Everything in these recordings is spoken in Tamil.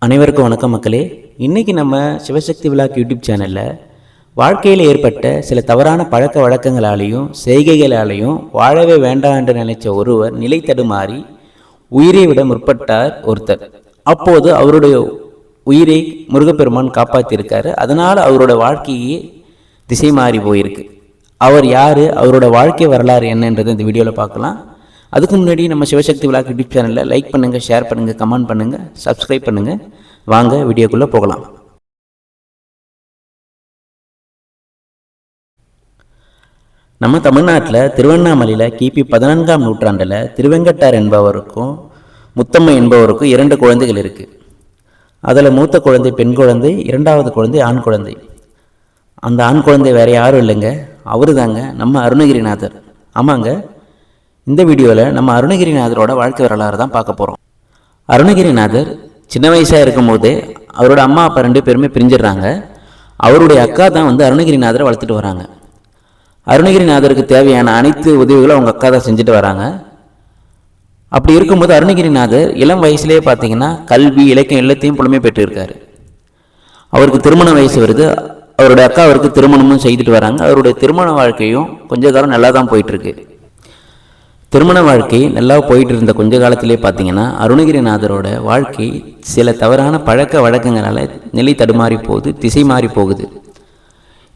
அனைவருக்கும் வணக்கம் மக்களே. இன்றைக்கி நம்ம சிவசக்தி விலாக் யூடியூப் சேனலில் வாழ்க்கையில் ஏற்பட்ட சில தவறான பழக்க வழக்கங்களாலேயும் செய்கைகளாலேயும் வாழவே வேண்டாம் என்று நினைச்ச ஒருவர் நிலை தடுமாறி உயிரை விட முற்பட்டார் ஒருத்தர். அப்போது அவருடைய உயிரை முருகப்பெருமான் காப்பாற்றியிருக்காரு. அதனால் அவரோட வாழ்க்கையே திசை மாறி போயிருக்கு. அவர் யார், அவரோட வாழ்க்கை வரலாறு என்னன்றது இந்த வீடியோவில் பார்க்கலாம். அதுக்கு முன்னாடி நம்ம சிவசக்தி விலாக் யூடியூப் சேனலில் லைக் பண்ணுங்கள், ஷேர் பண்ணுங்கள், கமெண்ட் பண்ணுங்கள், சப்ஸ்கிரைப் பண்ணுங்கள். வாங்க வீடியோக்குள்ளே போகலாம். நம்ம தமிழ்நாட்டில் திருவண்ணாமலையில் கிபி 14ஆம் நூற்றாண்டில் திருவெங்கட்டார் என்பவருக்கும் முத்தம்மை என்பவருக்கும் 2 குழந்தைகள் இருக்குது. அதில் மூத்த குழந்தை பெண் குழந்தை, 2வது குழந்தை ஆண் குழந்தை. அந்த ஆண் குழந்தை வேறு யாரும் இல்லைங்க, அவரு தாங்க நம்ம அருணகிரிநாதர். ஆமாங்க, இந்த வீடியோவில் நம்ம அருணகிரிநாதரோட வாழ்க்கை வரலாறு தான் பார்க்க போகிறோம். அருணகிரிநாதர் சின்ன வயசாக இருக்கும்போதே அவரோட அம்மா அப்பா 2 பேருமே பிரிஞ்சிடுறாங்க. அவருடைய அக்கா தான் அருணகிரிநாதரை வளர்த்துட்டு வராங்க. அருணகிரிநாதருக்கு தேவையான அனைத்து உதவிகளும் அவங்க அக்கா தான் செஞ்சுட்டு வராங்க. அப்படி இருக்கும்போது அருணகிரிநாதர் இளம் வயசுலேயே பார்த்தீங்கன்னா கல்வி, இலக்கியம் எல்லாத்தையும் புலமை பெற்றிருக்காரு. அவருக்கு திருமண வயசு வருது. அவருடைய அக்கா அவருக்கு திருமணமும் செய்துட்டு வராங்க. அவருடைய திருமண வாழ்க்கையும் கொஞ்ச காலம் நல்லா தான் போயிட்டுருக்கு. திருமண வாழ்க்கை நல்லா போயிட்டு இருந்த கொஞ்ச காலத்திலே பார்த்தீங்கன்னா அருணகிரிநாதரோட வாழ்க்கை சில தவறான பழக்க வழக்கங்களால் நிலை தடுமாறி போகுது, திசை மாறி போகுது.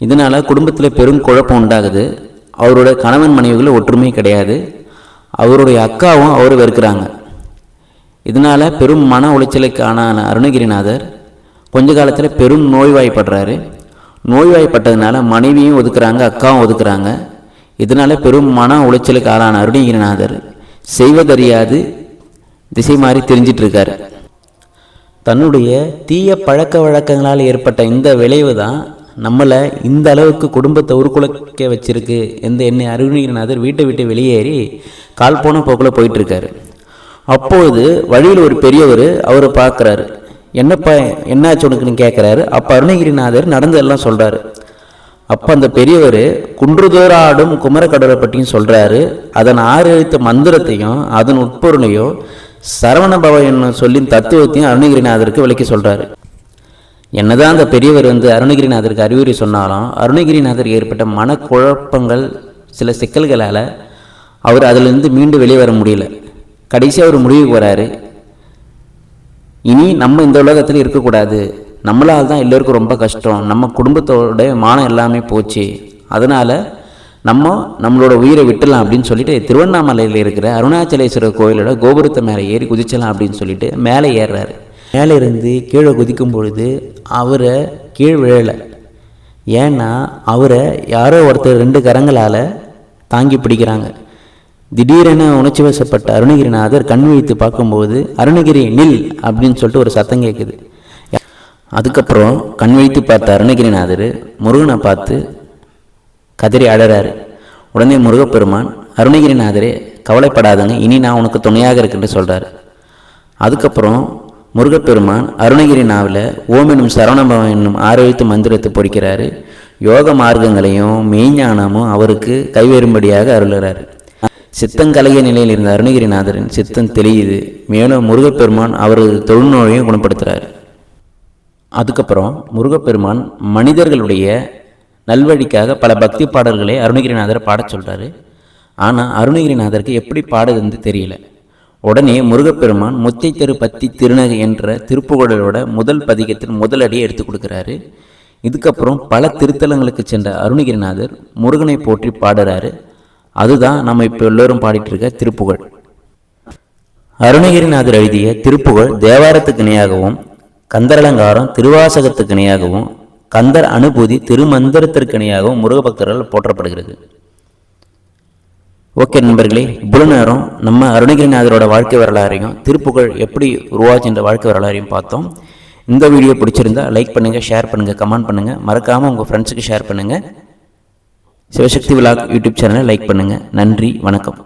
இதனால் குடும்பத்தில் பெரும் குழப்பம் உண்டாகுது. அவரோட கணவன் மனைவிகள் ஒற்றுமை கிடையாது. அவருடைய அக்காவும் அவர் வெறுக்கிறாங்க. இதனால் பெரும் மன உளைச்சலுக்கு ஆன அருணகிரிநாதர் கொஞ்ச காலத்தில் பெரும் நோய்வாய்ப்படுறாரு. நோய்வாய்ப்பட்டதுனால மனைவியும் ஒதுக்குறாங்க, அக்காவும் ஒதுக்குறாங்க. இதனால் பெரும் மன உளைச்சலுக்கு ஆளான அருணகிரிநாதர் செய்வதறியாது திசை மாறி தெரிஞ்சிட்ருக்கார். தன்னுடைய தீய பழக்க வழக்கங்களால் ஏற்பட்ட இந்த விளைவு தான் நம்மளை இந்த அளவுக்கு குடும்பத்தை உருக்குலைக்க வச்சிருக்கு. என்னை அருணகிரிநாதர் வீட்டை விட்டு வெளியேறி கால் போன போக்கில் போயிட்டுருக்காரு. அப்போது வழியில் ஒரு பெரியவர் அவரை பார்க்குறாரு. என்னப்பா என்னாச்சு உனக்குன்னு கேட்குறாரு. அப்போ அருணகிரிநாதர் நடந்ததெல்லாம் சொல்கிறாரு. அப்போ அந்த பெரியவர் குன்றுதோறாடும் குமரக்கடலை பற்றியும் சொல்கிறாரு. அதன் 6 எழுத்து மந்திரத்தையும் அதன் உட்பொருளையும் சரவணபவ என்ன சொல்லி தத்துவத்தையும் அருணகிரிநாதருக்கு விளக்கி சொல்கிறாரு. என்னதான் அந்த பெரியவர் அருணகிரிநாதருக்கு அறிவுரை சொன்னாலும் அருணகிரிநாதர் ஏற்பட்ட மனக்குழப்பங்கள், சில சிக்கல்களால் அவர் அதிலிருந்து மீண்டு வெளியே வர முடியல. கடைசியாக ஒரு முடிவுக்கு வராரு. இனி நம்ம இந்த உலகத்தில் இருக்கக்கூடாது, நம்மளால் தான் எல்லோருக்கும் ரொம்ப கஷ்டம், நம்ம குடும்பத்தோட மானம் எல்லாமே போச்சு, அதனால் நம்மளோட உயிரை விட்டுலாம் அப்படின்னு சொல்லிட்டு திருவண்ணாமலையில் இருக்கிற அருணாச்சலேஸ்வரர் கோயிலோட கோபுரத்தை மேலே ஏறி குதிச்சலாம் அப்படின்னு சொல்லிட்டு மேலே ஏறுறாரு. மேலே இருந்து கீழே குதிக்கும் பொழுது அவரை கீழ் விழலை. ஏன்னா அவரை யாரோ ஒருத்தர் 2 கரங்களால் தாங்கி பிடிக்கிறாங்க. திடீரென உணர்ச்சி வசப்பட்ட அருணகிரிநாதர் கண் விழித்து பார்க்கும்போது அருணகிரி நில் அப்படின்னு சொல்லிட்டு ஒரு சத்தம் கேட்குது. அதுக்கப்புறம் கண் விழித்து பார்த்த அருணகிரிநாதர் முருகனை பார்த்து கதறி அழறாரு. உடனே முருகப்பெருமான் அருணகிரிநாதரே கவலைப்படாதங்க, இனி நான் உனக்கு துணையாக இருக்குன்னு சொல்கிறாரு. அதுக்கப்புறம் முருகப்பெருமான் அருணகிரிநாவில் ஓம் எனும் சரவணபவம் என்னும் 6 எழுத்து மந்திரத்தை பொறிக்கிறாரு. யோக மார்க்கங்களையும் மெய்ஞானமும் அவருக்கு கைவேறும்படியாக அருளுகிறார். சித்தங்கலைய நிலையில் இருந்த அருணகிரிநாதரின் சித்தம் தெளியுது. மேலும் முருகப்பெருமான் அவரது தொழுநோயையும் குணப்படுத்துகிறார். அதுக்கப்புறம் முருகப்பெருமான் மனிதர்களுடைய நல்வழிக்காக பல பக்தி பாடல்களை அருணகிரிநாதரை பாடச் சொல்கிறாரு. ஆனால் அருணகிரிநாதருக்கு எப்படி பாடுதுன்னு தெரியல. உடனே முருகப்பெருமான் முத்தை தெரு பத்தி திருநகை என்ற திருப்புகழலோட முதல் பதிகத்தின் முதல் அடியை எடுத்து கொடுக்குறாரு. இதுக்கப்புறம் பல திருத்தலங்களுக்கு சென்ற அருணகிரிநாதர் முருகனை போற்றி பாடுறாரு. அதுதான் நம்ம இப்போ எல்லோரும் பாடிட்டு இருக்க திருப்புகழ். அருணகிரிநாதர் எழுதிய திருப்புகழ் தேவாரத்துக்கு இணையாகவும், கந்தரலங்காரம் திருவாசகத்துக்கு இணையாகவும், கந்தர் அனுபூதி திருமந்திரத்திற்கு இணையாகவும் முருக பக்தர்கள் போற்றப்படுகிறது. ஓகே நண்பர்களே, இவ்வளவு நேரம் நம்ம அருணகிரிநாதரோட வாழ்க்கை வரலாறையும் திருப்புகழ் எப்படி உருவாச்சுன்ற வாழ்க்கை வரலாறையும் பார்த்தோம். இந்த வீடியோ பிடிச்சிருந்தா லைக் பண்ணுங்கள், ஷேர் பண்ணுங்கள், கமெண்ட் பண்ணுங்கள். மறக்காமல் உங்கள் ஃப்ரெண்ட்ஸுக்கு ஷேர் பண்ணுங்கள். சிவசக்தி விலாக் யூடியூப் சேனலை லைக் பண்ணுங்கள். நன்றி, வணக்கம்.